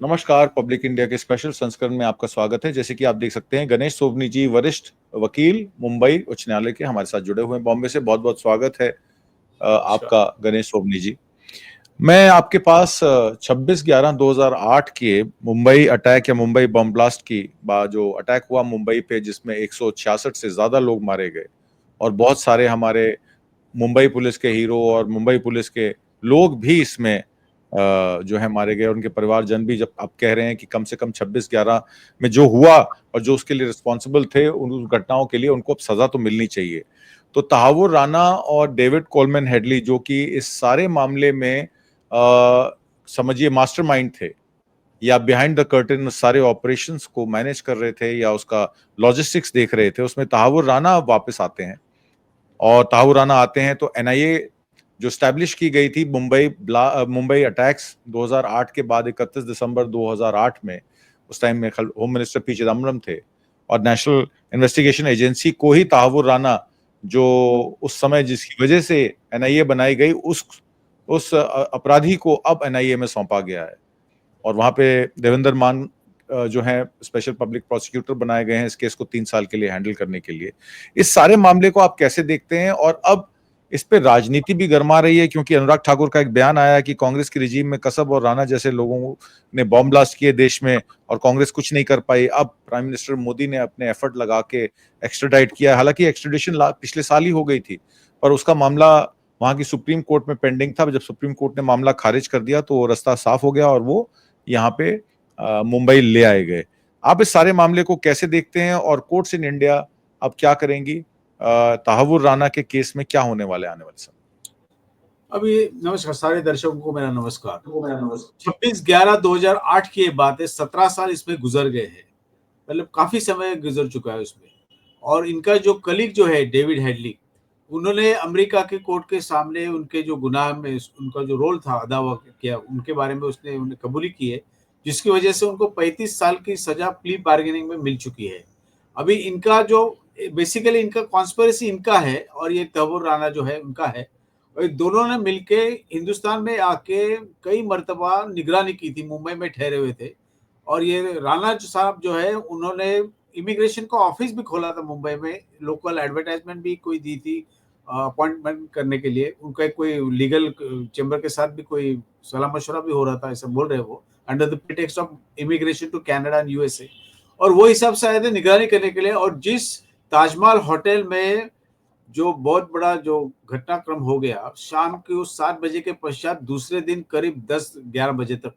नमस्कार। Public India के special संस्करण में आपका स्वागत है। जैसे कि आप देख सकते हैं, गणेश सोबनी जी वरिष्ठ वकील मुंबई उच्च न्यायालय के हमारे साथ जुड़े हुए हैं बॉम्बे से। बहुत बहुत स्वागत है अच्छा। आपका गणेश सोबनी जी। मैं आपके पास 26/11/2008 के मुंबई अटैक या मुंबई बम ब्लास्ट की जो अटैक हुआ मुंबई पे, जिसमें 166 से ज्यादा लोग मारे गए और बहुत सारे हमारे मुंबई पुलिस के हीरो और मुंबई पुलिस के लोग भी इसमें जो है मारे गए। उनके परिवारजन भी, जब आप कह रहे हैं कि कम से कम 26/11 में जो हुआ और जो उसके लिए रिस्पॉन्सिबल थे, उन घटनाओं के लिए उनको अब सजा तो मिलनी चाहिए। तो तहावुर राणा और डेविड कोलमैन हेडली, जो कि इस सारे मामले में समझिए मास्टरमाइंड थे या बिहाइंड द कर्टेन सारे ऑपरेशंस को मैनेज कर रहे थे या उसका लॉजिस्टिक्स देख रहे थे, उसमें तहावुर राणा वापस आते हैं। और तहावुर राणा आते हैं तो एनआईए जो स्टैब्लिश की गई थी मुंबई अटैक्स 2008 के बाद 31 दिसंबर 2008 में, उस टाइम में होम मिनिस्टर पी चिदम्बरम थे और नेशनल इन्वेस्टिगेशन एजेंसी को ही तहावुर राणा, जो उस समय जिसकी वजह से एनआईए बनाई गई, उस अपराधी को अब एनआईए में सौंपा गया है। और वहां पे देवेंद्र मान जो है स्पेशल पब्लिक प्रोसिक्यूटर बनाए गए हैं इस केस को 3 साल के लिए हैंडल करने के लिए। इस सारे मामले को आप कैसे देखते हैं? और अब इस पे राजनीति भी गरमा रही है, क्योंकि अनुराग ठाकुर का एक बयान आया कि कांग्रेस की रिजीम में कसब और राणा जैसे लोगों ने बॉम्ब ब्लास्ट किए देश में और कांग्रेस कुछ नहीं कर पाई। अब प्राइम मिनिस्टर मोदी ने अपने एफर्ट लगा के एक्स्ट्राडाइट किया। हालांकि एक्स्ट्राडिशन पिछले साल ही हो गई थी, पर उसका मामला वहां की सुप्रीम कोर्ट में पेंडिंग था। जब सुप्रीम कोर्ट ने मामला खारिज कर दिया तो रास्ता साफ हो गया और वो यहाँ पे मुंबई ले आए गए। आप इस सारे मामले को कैसे देखते हैं और कोर्ट्स इन इंडिया अब क्या करेंगी? तहावुर राणा के केस में क्या होने वाले आने वाले समय? अभी नमस्कार सारे दर्शकों को मेरा नमस्कार। वो मेरा नमस्कार। 26/11/2008 की ये बात है, 17 साल इसमें गुजर गए हैं। मतलब काफी समय गुजर चुका है उसमें। और इनका जो कलीग जो है डेविड हेडली, उन्होंने अमेरिका के कोर्ट के सामने उनके जो गुनाह में उनका जो रोल था अदा किया, उनके बारे में उसने उन्हें कबूली की है, जिसकी वजह से उनको 35 साल की सजा प्ली बार्गेनिंग में मिल चुकी है। अभी इनका जो बेसिकली इनका कॉन्स्पिरेसी इनका है और ये तहव्वुर राणा जो है उनका है। और ये दोनों ने मिलके हिंदुस्तान में आके कई मर्तबा निगरानी की थी, मुंबई में ठहरे हुए थे। और ये राणा साहब जो है उन्होंने इमिग्रेशन का ऑफिस भी खोला था मुंबई में, लोकल एडवर्टाइजमेंट भी कोई दी थी अपॉइंटमेंट करने के लिए। उनका कोई लीगल चेंबर के साथ भी कोई सलाह मशवरा भी हो रहा था, ऐसा बोल रहे हैं वो, under the pretext of immigration to Canada and USA. और वो हिसाब से आए थे निगरानी करने के लिए। और जिस ताजमहल होटल में जो बहुत बड़ा जो घटनाक्रम हो गया शाम के उस 7 बजे के पश्चात, दूसरे दिन करीब 10-11 बजे तक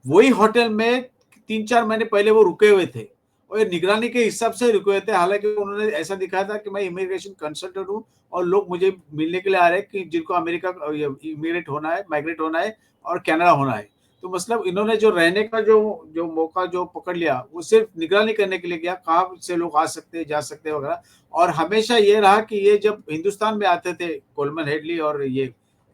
वही होटल में 3-4 महीने पहले वो रुके हुए थे और ये निगरानी के हिसाब से रुके हुए थे। हालांकि उन्होंने ऐसा दिखाया था कि मैं इमिग्रेशन कंसल्टेंट हूँ और लोग मुझे मिलने के लिए आ रहे हैं कि जिनको अमेरिका इमिग्रेट होना है, माइग्रेट होना है और कनाडा होना है। तो मतलब इन्होंने जो रहने का जो जो मौका जो पकड़ लिया, वो सिर्फ निगरानी करने के लिए गया, कहाँ से लोग आ सकते हैं, जा सकते हैं वगैरह। और हमेशा ये रहा कि ये जब हिंदुस्तान में आते थे कोलमन हेडली और ये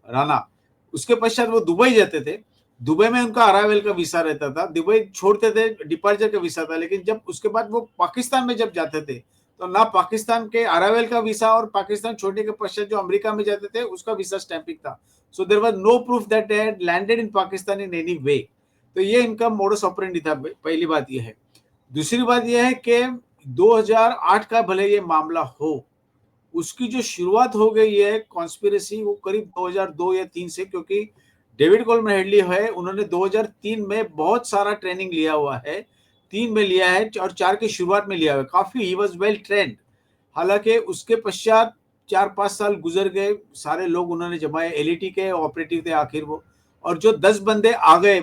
राणा, उसके पश्चात वो दुबई जाते थे। दुबई में उनका अराइवल का वीसा रहता था, दुबई छोड़ते थे डिपार्चर का वीसा था। लेकिन जब उसके बाद वो पाकिस्तान में जब जाते थे तो ना पाकिस्तान के अराइवल का वीसा और पाकिस्तान छोड़ने के पश्चात जो अमेरिका में जाते थे उसका वीसा स्टैंपिंग था। So there was no proof that they had landed in Pakistan in any way. तो ये इनका मोडस ऑपरेंडी था। पहली बात ये है। दूसरी बात यह है कि 2008 का भले ये मामला हो, उसकी जो शुरुआत हो गई है कॉन्स्पिरेसी, वो करीब 2002 या 3 से, क्योंकि डेविड कोलमन हेडली है, उन्होंने 2003 में बहुत सारा ट्रेनिंग लिया हुआ है। 3 में लिया है और 4 की शुरुआत में लिया हुआ है, काफी ही वाज वेल ट्रेंड। हालांकि उसके पश्चात 4-5 साल गुजर गए, सारे लोग उन्होंने जमाए, एलईटी के ऑपरेटिव थे आखिर वो। और जो 10 बंदे आ गए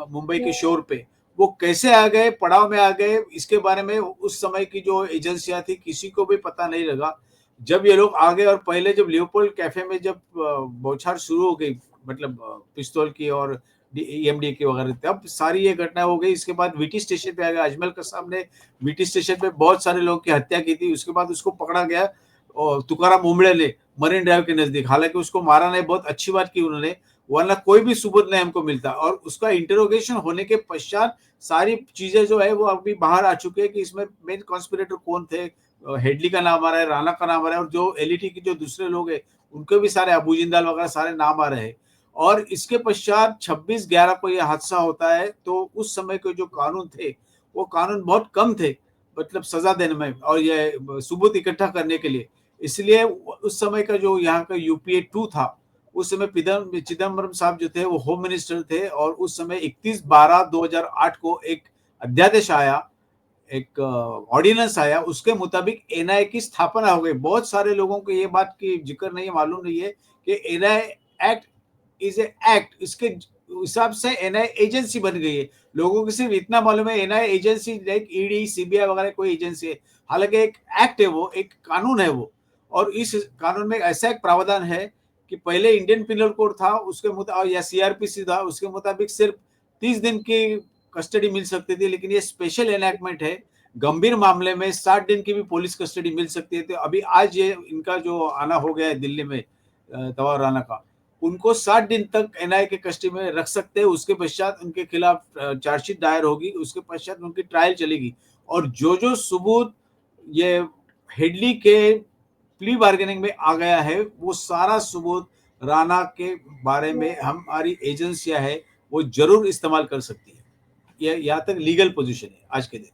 मुंबई के शोर पे, वो कैसे आ गए, पड़ाव में आ गए, इसके बारे में उस समय की जो एजेंसियां थी किसी को भी पता नहीं लगा। जब ये लोग आ गए और पहले जब लियोपोल्ड कैफे में जब बौछार शुरू हो गई, मतलब पिस्तौल की और ईएमडी की वगैरह, तब सारी ये घटना हो गई। इसके बाद वीटी स्टेशन पे आ गया, अजमल कसाब ने वीटी स्टेशन पे बहुत सारे लोगों की हत्या की थी। उसके बाद उसको पकड़ा गया और तुकाराम उमड़े ने मरीन ड्राइव के नजदीक। हालांकि उसको मारा नहीं, बहुत अच्छी बात की उन्होंने, वरना कोई भी सबूत नहीं हमको मिलता। और उसका इंटरोगेशन होने के पश्चात सारी चीजें जो है वो अभी बाहर आ चुकी है कि इसमें मेन कॉन्स्पिरेटर कौन थे। हेडली का नाम आ रहा है, राणा का नाम आ रहा है, और जो एलईटी के जो दूसरे लोग हैं उनके भी सारे, अबू जिंदाल वगैरह सारे नाम आ रहे हैं। और इसके पश्चात 26/11 को ये हादसा होता है, तो उस समय के जो कानून थे, वो कानून बहुत कम थे, मतलब सज़ा देने में और ये सबूत इकट्ठा करने के लिए। इसलिए उस समय का जो यहाँ का यूपीए 2 था, उस समय चिदम्बरम साहब जो थे वो होम मिनिस्टर थे और उस समय 31/12/2008 को एक अध्यादेश आया, एक ऑर्डिनेंस आया, उसके मुताबिक एनआईए की स्थापना हो गई। बहुत सारे लोगों को ये बात की ज़िक्र नहीं है, मालूम नहीं है कि NIA act is a act, इसके हिसाब से एनआईए एजेंसी बन गई है। लोगों को सिर्फ इतना मालूम है NIA agency like ED, CBI वगैरह कोई एजेंसी है। हालाँकि एक एक्ट है वो, एक कानून है वो और इस कानून में ऐसा एक प्रावधान है कि पहले इंडियन पिनल कोड था, उसके या सीआरपीसी था, उसके मुताबिक सिर्फ 30 दिन की कस्टडी मिल सकती थी, लेकिन ये स्पेशल एनैक्टमेंट है। गंभीर मामले में 60 दिन की भी पुलिस कस्टडी मिल सकती है। तो अभी आज ये इनका जो आना हो गया है दिल्ली में तवार राना का, उनको 60 दिन तक एनआईए के कस्टडी में रख सकते हैं। उसके पश्चात उनके खिलाफ चार्जशीट दायर होगी, उसके पश्चात उनकी ट्रायल चलेगी और जो सबूत ये हेडली के प्ली बार्गेनिंग में आ गया है, वो सारा सबूत राणा के बारे में हमारी एजेंसियां है वो जरूर इस्तेमाल कर सकती है। ये यहाँ तक लीगल पोजीशन है आज के दिन।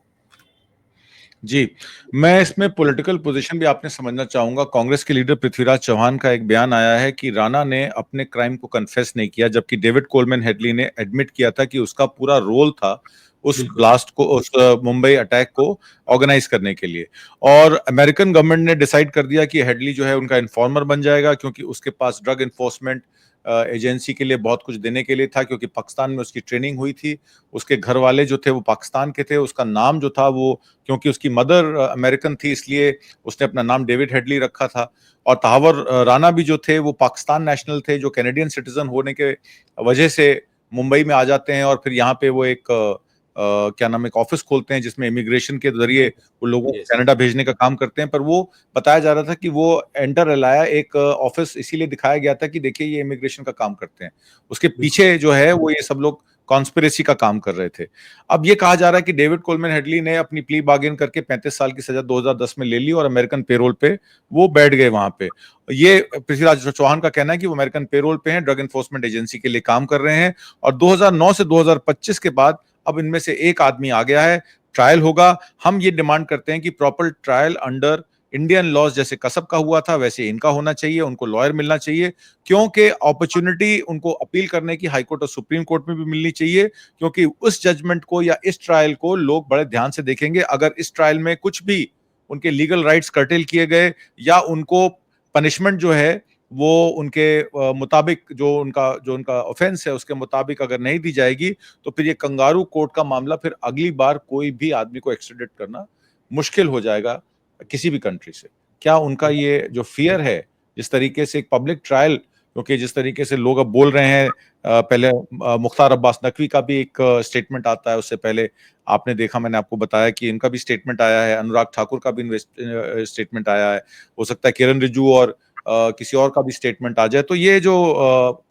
जी, मैं इसमें पॉलिटिकल पोजीशन भी आपने समझना चाहूँगा। कांग्रेस के लीडर पृथ्वीराज चव्हाण का एक बयान आया है कि राणा ने अपने क्राइम को कन्फेस नहीं किया, जबकि डेविड कोलमैन हेडली ने एडमिट किया था कि उसका पूरा रोल था उस बिल्कुल। ब्लास्ट को, उस मुंबई अटैक को ऑर्गेनाइज करने के लिए। और अमेरिकन गवर्नमेंट ने डिसाइड कर दिया कि हेडली जो है उनका इन्फॉर्मर बन जाएगा, क्योंकि उसके पास ड्रग एनफोर्समेंट एजेंसी के लिए बहुत कुछ देने के लिए था, क्योंकि पाकिस्तान में उसकी ट्रेनिंग हुई थी। उसके घर वाले जो थे वो पाकिस्तान के थे। उसका नाम जो था वो, क्योंकि उसकी मदर अमेरिकन थी, इसलिए उसने अपना नाम डेविड हेडली रखा था। और तहावर राणा भी जो थे वो पाकिस्तान नेशनल थे, जो कैनेडियन सिटीजन होने के वजह से मुंबई में आ जाते हैं और फिर यहाँ पे वो एक क्या नाम, एक ऑफिस खोलते हैं जिसमें इमिग्रेशन के जरिए वो लोगों को यस। कनाडा भेजने का काम करते हैं। पर वो बताया जा रहा था कि वो एंटर अलाया एक ऑफिस इसीलिए दिखाया गया था कि देखिए ये इमिग्रेशन का काम करते हैं, उसके बिल्कुल। पीछे जो है वो ये सब लोग कॉन्स्पिरेसी का काम कर रहे थे। अब ये कहा जा रहा है कि डेविड कोलमैन हेडली ने अपनी प्ली बार्गेन करके 35 साल की सजा 2010 में ले ली और अमेरिकन पेरोल पे वो बैठ गए वहां पे। ये पृथ्वीराज चौहान का कहना है कि वो अमेरिकन पेरोल पे हैं, ड्रग एनफोर्समेंट एजेंसी के लिए काम कर रहे हैं। और 2009 से 2025 के बाद अब इनमें से एक आदमी आ गया है, ट्रायल होगा। हम ये डिमांड करते हैं कि proper trial under Indian laws, जैसे कसब का हुआ था वैसे इनका होना चाहिए, उनको लॉयर मिलना चाहिए, क्योंकि अपॉर्चुनिटी उनको अपील करने की हाई कोर्ट और सुप्रीम कोर्ट में भी मिलनी चाहिए, क्योंकि उस जजमेंट को या इस ट्रायल को लोग बड़े ध्यान से देखेंगे। अगर इस ट्रायल में कुछ भी उनके लीगल राइट्स कर्टेल किए गए या उनको पनिशमेंट जो है वो उनके मुताबिक, जो उनका ऑफेंस है उसके मुताबिक अगर नहीं दी जाएगी, तो फिर ये कंगारू कोर्ट का मामला फिर अगली बार कोई भी आदमी को एक्स्ट्राडिट करना मुश्किल हो जाएगा किसी भी कंट्री से। क्या उनका ये जो फियर है, जिस तरीके से एक पब्लिक ट्रायल, क्योंकि जिस तरीके से लोग अब बोल रहे हैं, पहले मुख्तार अब्बास नकवी का भी एक स्टेटमेंट आता है, उससे पहले आपने देखा, मैंने आपको बताया कि इनका भी स्टेटमेंट आया है, अनुराग ठाकुर का भी स्टेटमेंट आया है, हो सकता है किरण रिजिजू और किसी और का भी स्टेटमेंट आ जाए। तो ये जो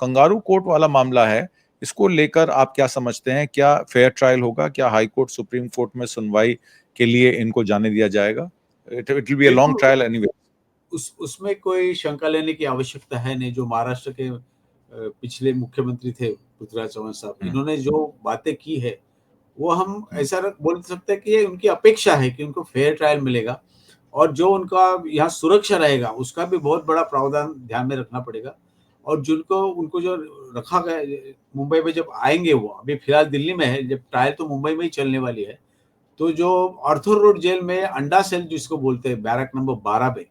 कंगारू कोर्ट वाला मामला है, इसको लेकर आप क्या समझते हैं? क्या फेयर ट्रायल होगा? क्या हाई कोर्ट सुप्रीम कोर्ट में सुनवाई के लिए इनको जाने दिया जाएगा? It will be a long बिल्कुल। Trial anyway. उसमें कोई शंका लेने की आवश्यकता है नहीं। जो महाराष्ट्र के पिछले मुख्यमंत्री थे पृथ्वीराज चव्हाण साहब, इन्होंने जो बातें की है वो हम ऐसा बोल सकते हैं कि ये उनकी अपेक्षा है कि उनको फेयर ट्रायल मिलेगा और जो उनका यहाँ सुरक्षा रहेगा उसका भी बहुत बड़ा प्रावधान ध्यान में रखना पड़ेगा। और जिनको उनको जो रखा गया मुंबई में जब आएंगे, वो अभी फिलहाल दिल्ली में है, जब ट्रायल तो मुंबई में ही चलने वाली है, तो जो आर्थर रोड जेल में अंडा सेल जिसको बोलते हैं, बैरक नंबर 12 पे,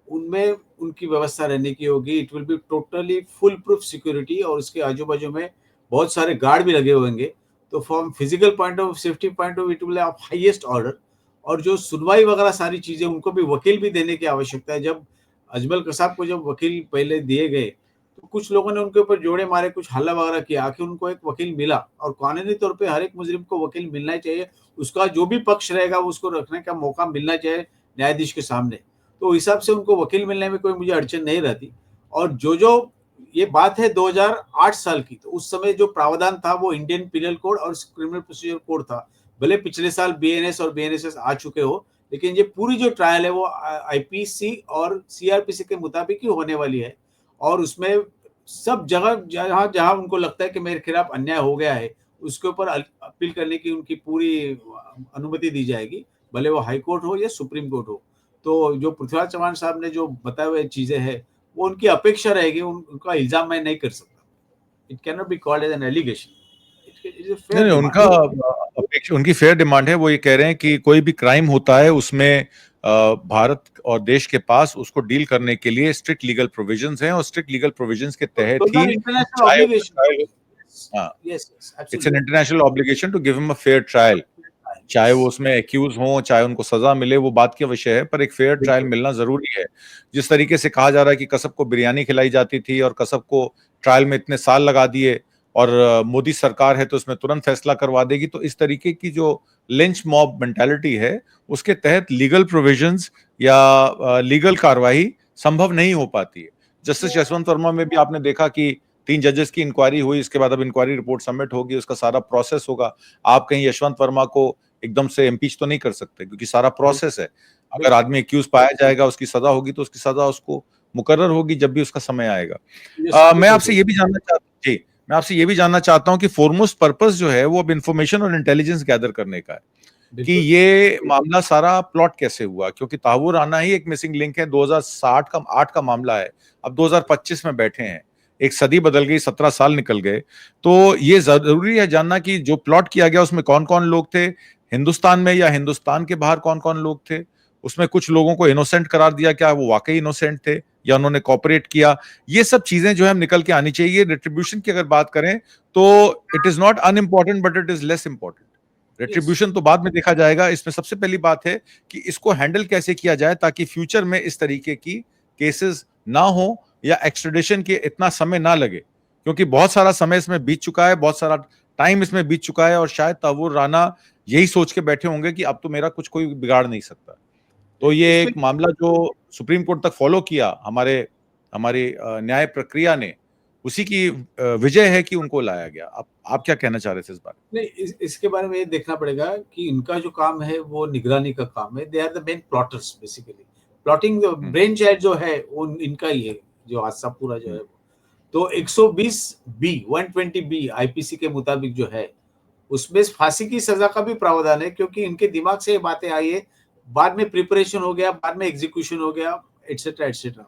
उनमें उनकी व्यवस्था रहने की होगी। It will be totally full proof security और उसके आजू-बाजू में बहुत सारे गार्ड भी लगे होंगे। तो from physical point of safety point of it will of highest order. और जो सुनवाई वगैरह सारी चीज़ें, उनको भी वकील भी देने की आवश्यकता है। जब अजमल कसाब को जब वकील पहले दिए गए, तो कुछ लोगों ने उनके ऊपर जोड़े मारे, कुछ हल्ला वगैरह किया। आखिर उनको एक वकील मिला और कानूनी तौर पे हर एक मुजरिम को वकील मिलना ही चाहिए। उसका जो भी पक्ष रहेगा उसको रखने का मौका मिलना चाहिए न्यायाधीश के सामने। तो हिसाब से उनको वकील मिलने में कोई मुझे अड़चन नहीं रहती। और जो ये बात है 2008 साल की, तो उस समय जो प्रावधान था वो इंडियन पिनल कोड और क्रिमिनल प्रोसीजर कोड था। भले पिछले साल बीएनएस और बीएनएसएस आ चुके हो, लेकिन ये पूरी जो ट्रायल है वो आईपीसी और सीआरपीसी के मुताबिक ही होने वाली है। और उसमें सब जगह जहाँ जहाँ उनको लगता है कि मेरे खिलाफ अन्याय हो गया है, उसके ऊपर अपील करने की उनकी पूरी अनुमति दी जाएगी, भले वो हाई कोर्ट हो या सुप्रीम कोर्ट हो। तो जो पृथ्वीराज चव्हाण साहब ने जो बताए हुए चीजें हैं, वो उनकी अपेक्षा रहेगी, उनका इल्जाम मैं नहीं कर सकता। It can not be called as an allegation, it is a नहीं, फेयर नहीं, डिमांड। उनका अपेक्षा, उनकी फेयर डिमांड है। वो ये कह रहे हैं कि कोई भी क्राइम होता है उसमें भारत और देश के पास उसको डील करने के लिए स्ट्रिक्ट लीगल प्रोविजंस हैं, और स्ट्रिक्ट लीगल प्रोविजंस के तहत दोज ही आर इंटरनेशनल चाहे वो ऑब्लिगेशन। ट्रायल, हाँ, yes, yes, it's an absolutely. International obligation to give him a fair trial. चाहे वो उसमें एक्यूज हो, चाहे उनको सजा मिले, वो बात का विषय है, पर एक फेयर ट्रायल बिल्कुल। मिलना जरूरी है। जिस तरीके से कहा जा रहा है कि कसब को बिरयानी खिलाई जाती थी और कसब को ट्रायल में इतने साल लगा दिए, और मोदी सरकार है तो इसमें तुरंत फैसला करवा देगी, तो इस तरीके की जो लिंच मॉब मेंटालिटी है, उसके तहत लीगल प्रोविजंस या लीगल कार्रवाई संभव नहीं हो पाती है। जस्टिस यशवंत वर्मा में भी आपने देखा कि 3 जजेस की इंक्वायरी हुई, इसके बाद अब इंक्वायरी रिपोर्ट सबमिट होगी, उसका सारा प्रोसेस होगा। आप कहीं यशवंत वर्मा को एकदम से इम्पीच तो नहीं कर सकते, क्योंकि सारा प्रोसेस है। अगर बिल्कुल। आदमी एक्यूज पाया जाएगा, उसकी सजा होगी, तो उसकी सजा उसको मुकर्रर होगी जब भी उसका समय आएगा। ये साबित मैं हो आपसे गई। ये भी जानना चाहता जी, मैं आपसे ये भी जानना चाहता हूँ कि फोरमोस्ट पर्पस जो है वो अब इंफॉर्मेशन और इंटेलिजेंस गैदर करने का है, कि बिल्कुल। ये मामला सारा प्लॉट कैसे हुआ, क्योंकि ताहूर राना ही एक मिसिंग लिंक है। 2060 का 8 का मामला है, अब 2025 में बैठे हैं, एक सदी बदल गई, 17 साल निकल गए। तो ये जरूरी है जानना कि जो प्लॉट किया गया उसमें कौन कौन लोग थे, हिंदुस्तान में या हिंदुस्तान के बाहर कौन कौन लोग थे। उसमें कुछ लोगों को इनोसेंट करार दिया, क्या वो वाकई इनोसेंट थे या उन्होंने कॉपरेट किया। ये सब चीजें जो है हम निकल के आनी चाहिए। रिट्रीब्यूशन की अगर बात करें तो it is not unimportant, but it is less important. Yes. Retribution तो बाद में देखा जाएगा। इसमें सबसे पहली बात है कि इसको हैंडल कैसे किया जाए ताकि फ्यूचर में इस तरीके की केसेस ना हो या एक्सट्रेडिशन के इतना समय ना लगे, क्योंकि बहुत सारा समय इसमें बीत चुका है, बहुत सारा टाइम इसमें बीत चुका है, और शायद ताहूर राना यही सोच के बैठे होंगे कि अब तो मेरा कुछ कोई बिगाड़ नहीं सकता। तो ये इसमें एक मामला जो सुप्रीम कोर्ट तक फॉलो किया हमारे हमारी न्याय प्रक्रिया ने, उसी की विजय है कि उनको लाया गया। आप क्या कहना चाह रहे थे इस बारे नहीं, इसके बारे में ये देखना पड़ेगा कि इनका जो काम है वो निगरानी का काम है। They are the main plotters basically. Plotting में? ब्रेन चाइल्ड जो है वो इनका ही है, जो हादसा पूरा जो हम्म, है। तो 120 बी 120 बी आईपीसी के मुताबिक जो है, उसमें फांसी की सजा का भी प्रावधान है, क्योंकि इनके दिमाग से ये बातें आई है, बाद में प्रिपरेशन हो गया, बाद में एग्जीक्यूशन हो गया, एटसेट्रा एटसेट्रा।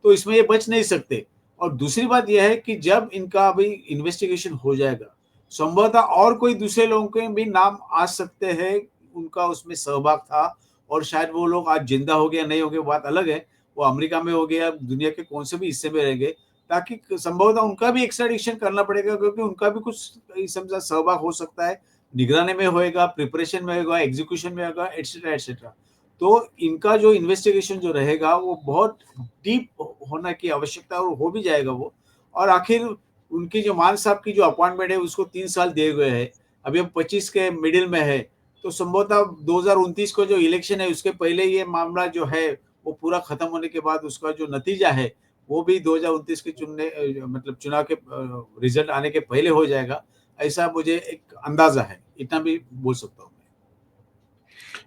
तो इसमें ये बच नहीं सकते। और दूसरी बात यह है कि जब इनका अभी इन्वेस्टिगेशन हो जाएगा, संभवतः और कोई दूसरे लोगों के भी नाम आ सकते हैं, उनका उसमें सहभाग था। और शायद वो लोग आज जिंदा हो गया नहीं हो गया बात अलग है, वो अमेरिका में हो गया, दुनिया के कौन से भी हिस्से में रहेंगे, ताकि संभवतः उनका भी एक्स्ट्राडिशन करना पड़ेगा, क्योंकि उनका भी कुछ समझा सहभाग हो सकता है। निगरानी में होएगा, प्रिपरेशन में होगा, एग्जीक्यूशन में होगा, एटसेट्रा एटसेट्रा। तो इनका जो इन्वेस्टिगेशन जो रहेगा वो बहुत डीप होने की आवश्यकता है, और हो भी जाएगा वो। और आखिर उनकी जो मान साहब की जो अपॉइंटमेंट है उसको 3 साल दिए हुए हैं, अभी हम 25 के मिडिल में है। तो संभवतः 2029 को जो इलेक्शन है उसके पहले ये मामला जो है वो पूरा खत्म होने के बाद उसका जो नतीजा है वो भी 2029 के मतलब चुनाव के रिजल्ट आने के पहले हो जाएगा, ऐसा मुझे एक अंदाजा है, इतना भी बोल सकता हूँ मैं।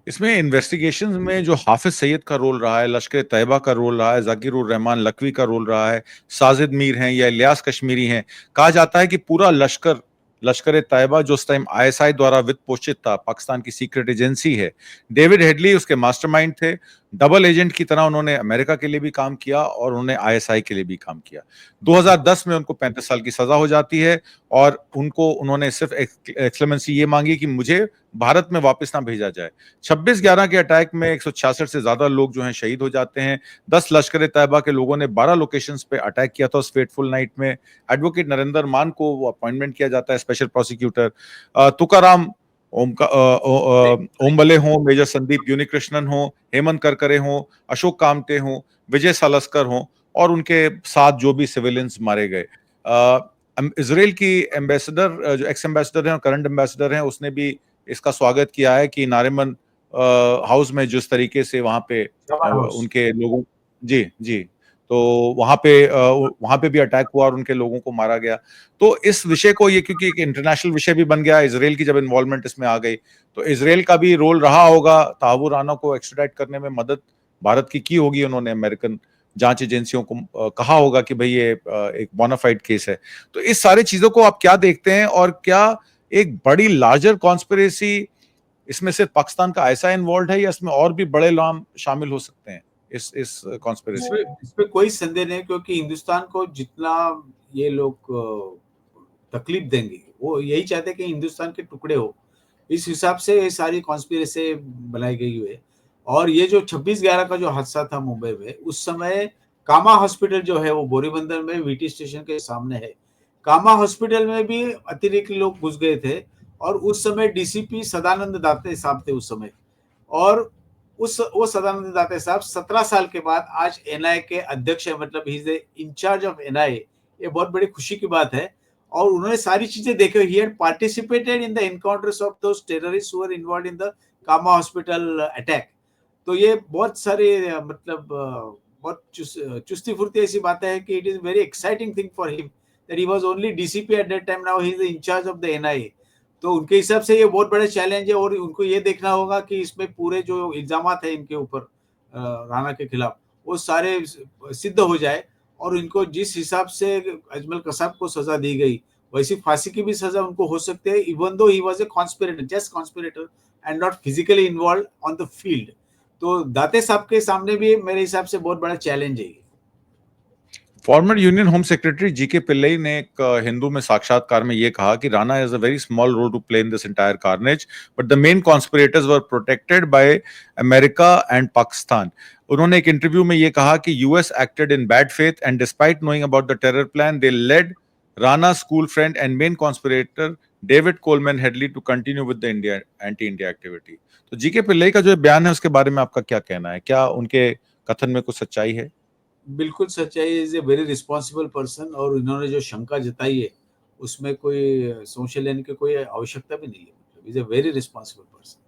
इसमें इन्वेस्टिगेशन में जो हाफिज सईद का रोल रहा है, लश्कर तैयबा का रोल रहा है, जाकिर उर रहमान लखवी का रोल रहा है, साजिद मीर हैं या इलियास कश्मीरी हैं, कहा जाता है कि पूरा लश्कर तैयबा जो उस टाइम आईएसआई द्वारा वित्त पोषित था, पाकिस्तान की सीक्रेट एजेंसी है, डेविड हेडली उसके मास्टरमाइंड थे। डबल एजेंट की तरह उन्होंने अमेरिका के लिए भी काम किया और उन्होंने आईएसआई के लिए भी काम किया। 2010 में उनको 35 साल की सजा हो जाती है, और उन्होंने सिर्फ एक्सलेमेंसी ये मांगी कि मुझे भारत में वापस ना भेजा जाए। 26/11 के अटैक में 166 से ज्यादा लोग जो हैं शहीद हो जाते हैं। 10 लश्कर तैयबा के लोगों ने 12 लोकेशंस पे अटैक किया था उस फेटफुल नाइट में। एडवोकेट नरेंद्र मान को वो अपॉइंटमेंट किया जाता है स्पेशल प्रोसिक्यूटर। तुकाराम ओम्बले हो, मेजर संदीप यूनिकृष्णन हो, हेमंत करकरे हो, अशोक कामते हो, विजय सालस्कर हो, और उनके साथ जो भी सिविलियंस मारे गए। इसराइल की एम्बेसडर जो एक्स एम्बेसडर हैं और करंट एम्बेसडर हैं, उसने भी इसका स्वागत किया है कि नारिमन हाउस में जिस तरीके से वहां पे जवान हाउस। उनके लोगों, जी जी, तो वहां पे भी अटैक हुआ और उनके लोगों को मारा गया। तो इस विषय को, ये क्योंकि एक इंटरनेशनल विषय भी बन गया, इसराइल की जब इन्वॉल्वमेंट इसमें आ गई, तो इसराइल का भी रोल रहा होगा। ताहूर राना को एक्स्ट्राडाइट करने में मदद भारत की होगी उन्होंने, अमेरिकन जांच एजेंसियों को कहा होगा कि भाई ये एक बोनाफाइड केस है। तो इस सारी चीजों को आप क्या देखते हैं, और क्या एक बड़ी लार्जर कॉन्स्पिरेसी इसमें सिर्फ पाकिस्तान का ऐसा इन्वॉल्व है, या इसमें और भी बड़े नाम शामिल हो सकते हैं इस कॉन्स्पिरेसी में? इसमें कोई संदेह नहीं, क्योंकि हिंदुस्तान को जितना ये लोग तकलीफ देंगे, वो यही चाहते हैं कि हिंदुस्तान के टुकड़े हो। इस हिसाब से ये सारी कॉन्स्पिरेसी बनाई गई हुई है। और ये जो 26/11 का जो हादसा था मुंबई में, उस समय कामा हॉस्पिटल जो है वो बोरीबंदर में वीटी स्टेशन के सामने है। कामा हॉस्पिटल में भी अतिरिक्त लोग घुस गए थे, और उस समय डीसीपी सदानंद दाते साहब थे उस समय। और वो सदानंद दाते साहब 17 साल के बाद आज एनआईए के अध्यक्ष है, मतलब he is the incharge of NIA. ये बहुत बड़ी खुशी की बात है। और उन्होंने सारी चीजें देखी। He had participated in the encounters of those terrorists who were involved in the Cama hospital attack. तो ये बहुत सारे मतलब बहुत चुस्ती फुर्ती ऐसी बातें हैं कि it is very exciting thing for him that he was only DCP at that time, now he is the incharge of the NIA. तो उनके हिसाब से ये बहुत बड़ा चैलेंज है, और उनको ये देखना होगा कि इसमें पूरे जो इल्जामात है इनके ऊपर राणा के खिलाफ, वो सारे सिद्ध हो जाए। और इनको जिस हिसाब से अजमल कसाब को सजा दी गई, वैसी फांसी की भी सजा उनको हो सकती है, even though he was a conspirator, just conspirator and not physically involve on the field. तो दाते साहब के सामने भी मेरे हिसाब से बहुत बड़ा चैलेंज है। Former union home secretary GK Pillai ने एक हिंदू में साक्षात्कार में ये कहा कि Rana has a very small role to play in this entire carnage, but the main conspirators were protected by America and Pakistan. उन्होंने एक इंटरव्यू में ये कहा कि US acted in bad faith and despite knowing about the terror plan they led Rana school friend and main conspirator David Coleman Headley to continue with the India anti India activity. तो GK Pillai का जो बयान है उसके बारे में आपका क्या कहना है? क्या उनके कथन में कुछ सच्चाई है? बिल्कुल सच्चाई। Is a very responsible person, और इन्होंने जो शंका जताई है उसमें कोई संशय लेने की कोई आवश्यकता भी नहीं है। Is a very responsible person.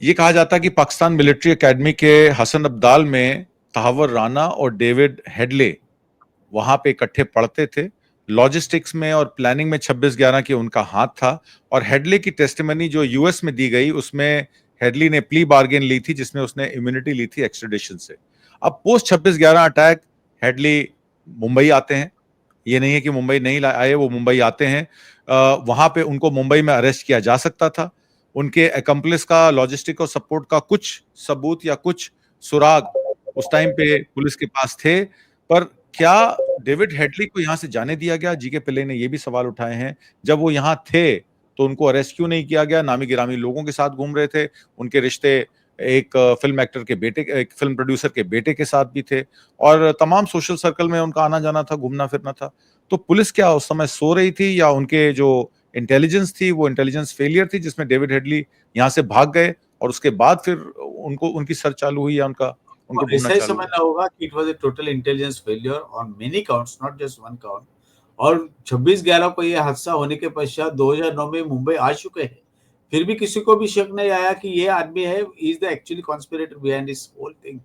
ये कहा जाता है कि पाकिस्तान मिलिट्री एकेडमी के हसन अब्दाल में तहावर राना और डेविड हेडले वहां पे इकट्ठे पढ़ते थे। लॉजिस्टिक्स में और प्लानिंग में 26/11 की उनका हाथ था। और हेडले की टेस्टिमनी जो यूएस में दी गई, उसमें हेडली ने प्ली बार्गेन ली थी, जिसमें उसने इम्यूनिटी ली थी एक्सट्रेडिशन से। अब पोस्ट 26/11 अटैक हेडली मुंबई आते हैं। ये नहीं है कि मुंबई नहीं आए, वो मुंबई आते हैं। वहां पे उनको मुंबई में अरेस्ट किया जा सकता था। उनके एकम्प्लिस का, लॉजिस्टिक और सपोर्ट का कुछ सबूत या कुछ सुराग उस टाइम पे पुलिस के पास थे। पर क्या डेविड हेडली को यहां से जाने दिया गया? जीके पिल्ले ने ये भी सवाल उठाए हैं। जब वो यहां थे तो उनको अरेस्ट क्यों नहीं किया गया? नामी गिरामी लोगों के साथ घूम रहे थे। उनके रिश्ते एक फिल्म एक्टर के बेटे, एक फिल्म प्रोड्यूसर के बेटे के साथ भी थे, और तमाम सोशल सर्कल में उनका आना जाना था, घूमना फिरना था। तो पुलिस क्या उस समय सो रही थी, या उनके जो इंटेलिजेंस थी वो इंटेलिजेंस फेलियर थी, जिसमें डेविड हेडली यहाँ से भाग गए और उसके बाद फिर उनको उनकी सर्च चालू हुई, या उनको ढूंढना ऐसा ही चालू हुआ? समझना होगा कि it was a total intelligence failure on many counts, not just one count. और 26/11 को ये हादसा होने के पश्चात 2009 में मुंबई आ चुके हैं, फिर भी किसी को भी शक नहीं आया कि ये आदमी है, is the actually conspirator behind this whole thing.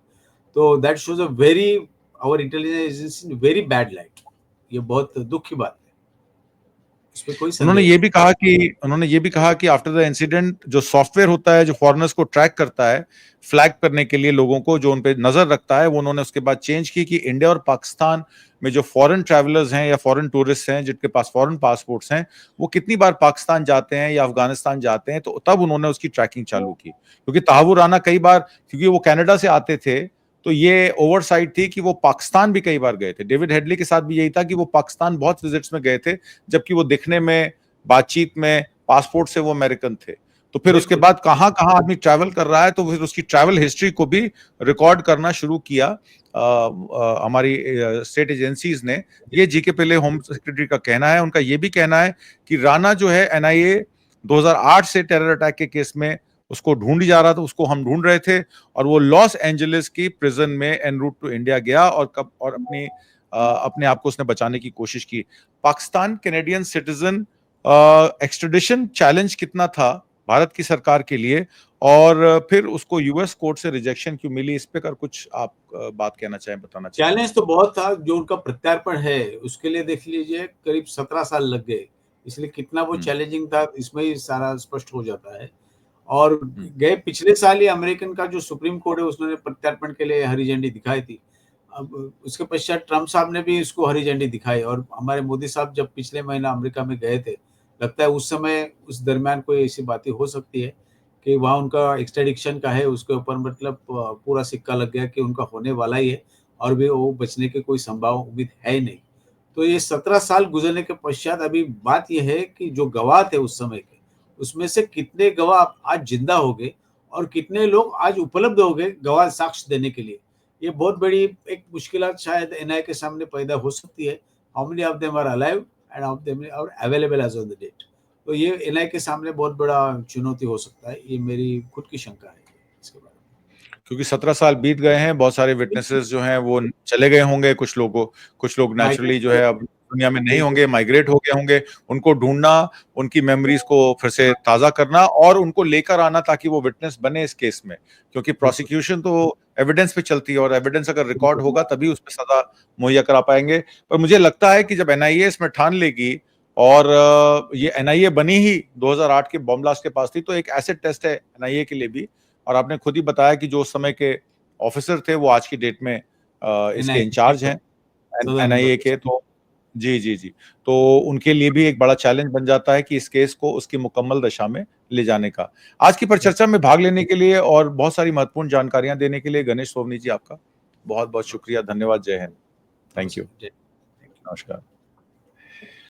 तो that shows a very, our intelligence is in very bad light. ये बहुत दुख की बात है, इसमें कोई उन्होंने संदेह ये भी कहा कि आफ्टर द इंसिडेंट जो सॉफ्टवेयर होता है जो फॉरेनर्स को ट्रैक करता है, फ्लैग करने के लिए लोगों को, जो उन पे नजर रखता है, वो उन्होंने उसके बाद चेंज की कि इंडिया और पाकिस्तान में जो फॉरेन ट्रैवलर्स हैं या फॉरेन टूरिस्ट हैं जिनके पास फॉरेन पासपोर्ट्स हैं, वो कितनी बार पाकिस्तान जाते हैं या अफगानिस्तान जाते हैं। तो तब उन्होंने उसकी ट्रैकिंग चालू की, क्योंकि तहावुर राना कई बार, क्योंकि वो कनाडा से आते थे, तो ये ओवरसाइट थी कि वो पाकिस्तान भी कई बार गए थे। डेविड हेडली के साथ भी यही था कि वो पाकिस्तान बहुत विजिट्स में गए थे, जबकि वो दिखने में, बातचीत में, पासपोर्ट से वो अमेरिकन थे। तो फिर उसके बाद कहां कहां आदमी ट्रैवल कर रहा है, तो फिर उसकी ट्रैवल हिस्ट्री को भी रिकॉर्ड करना शुरू किया हमारी स्टेट एजेंसीज ने। ये जीके पिल्ले होम सेक्रेटरी का कहना है। उनका ये भी कहना है कि राणा जो है, एनआईए 2008 से टेरर अटैक के केस में उसको ढूंढ जा रहा था, उसको हम ढूंढ रहे थे, और वो लॉस एंजलिस की प्रिजन में एन रूट टू इंडिया गया, और अपने आप को उसने बचाने की कोशिश की। Pakistan Canadian citizen extradition challenge कितना था भारत की सरकार के लिए, और फिर उसको यूएस कोर्ट से रिजेक्शन क्यों मिली? इस पे कर कुछ आप बात कहना चाहें, बताना चाहें? चैलेंज तो बहुत था। जो उनका प्रत्यार्पण है उसके लिए देख लीजिए करीब 17 साल लग गए, इसलिए कितना वो चैलेंजिंग था इसमें ही सारा स्पष्ट हो जाता है। और हम्म, गए पिछले साल ही अमेरिकन का जो सुप्रीम कोर्ट है उसने प्रत्यार्पण के लिए हरी झंडी दिखाई थी। अब उसके पश्चात ट्रम्प साहब ने भी इसको हरी झंडी दिखाई और हमारे मोदी साहब जब पिछले महीना अमेरिका में गए थे, लगता है उस समय उस दरमियान कोई ऐसी बातें हो सकती है कि वहाँ उनका एक्सट्रेडिशन का है, उसके ऊपर मतलब पूरा सिक्का लग गया कि उनका होने वाला ही है और भी वो बचने की कोई संभाव उम्मीद है ही नहीं। तो ये 17 साल गुजरने के पश्चात अभी बात ये है कि जो गवाह थे उस समय के, उसमें से कितने गवाह आज जिंदा हो गए और कितने लोग आज उपलब्ध हो गए गवाह साक्ष्य देने के लिए। ये बहुत बड़ी एक मुश्किलात शायद एनआईए के सामने पैदा हो सकती है। How many of them are alive and how them are available as on the date. तो ये एनआईए के सामने बहुत बड़ा चुनौती हो सकता है। ये मेरी खुद की शंका है इसके बारे क्योंकि 17 साल बीत गए हैं, बहुत सारे में। विटनेसेस जो हैं वो चले गए होंगे, कुछ लोग नेचुरली जो है अब दुनिया में नहीं होंगे, माइग्रेट हो गए होंगे। उनको ढूंढना, उनकी मेमोरीज को फिर से ताज़ा करना और उनको लेकर आना ताकि वो विटनेस बने इस केस में, क्योंकि बिल्कुल, प्रोसिक्यूशन तो एविडेंस पे चलती है और एविडेंस अगर रिकॉर्ड बिल्कुल। होगा तभी उस पे सजा मुहैया करा पाएंगे। पर मुझे लगता है कि जब एनआईए इसमें ठान लेगी और ये एनआईए बनी ही 2008 के बॉम्ब ब्लास्ट के पास थी, तो एक एसिड टेस्ट है एनआईए के लिए भी। और आपने खुद ही बताया कि जो उस समय के ऑफिसर थे वो आज की डेट में इसके एनआईए इंचार्ज हैं सदानंद एनआईए गौड़ा के। तो जी जी जी, तो उनके लिए भी एक बड़ा चैलेंज बन जाता है कि इस केस को उसकी मुकम्मल दशा में ले जाने का। आज की साहब। परिचर्चा में भाग लेने के लिए और बहुत सारी महत्वपूर्ण जानकारियां देने के लिए गणेश सोवनी जी आपका बहुत बहुत शुक्रिया, धन्यवाद, जय हिंद। Thank you. नमस्कार। जय। Thank you. नमस्कार।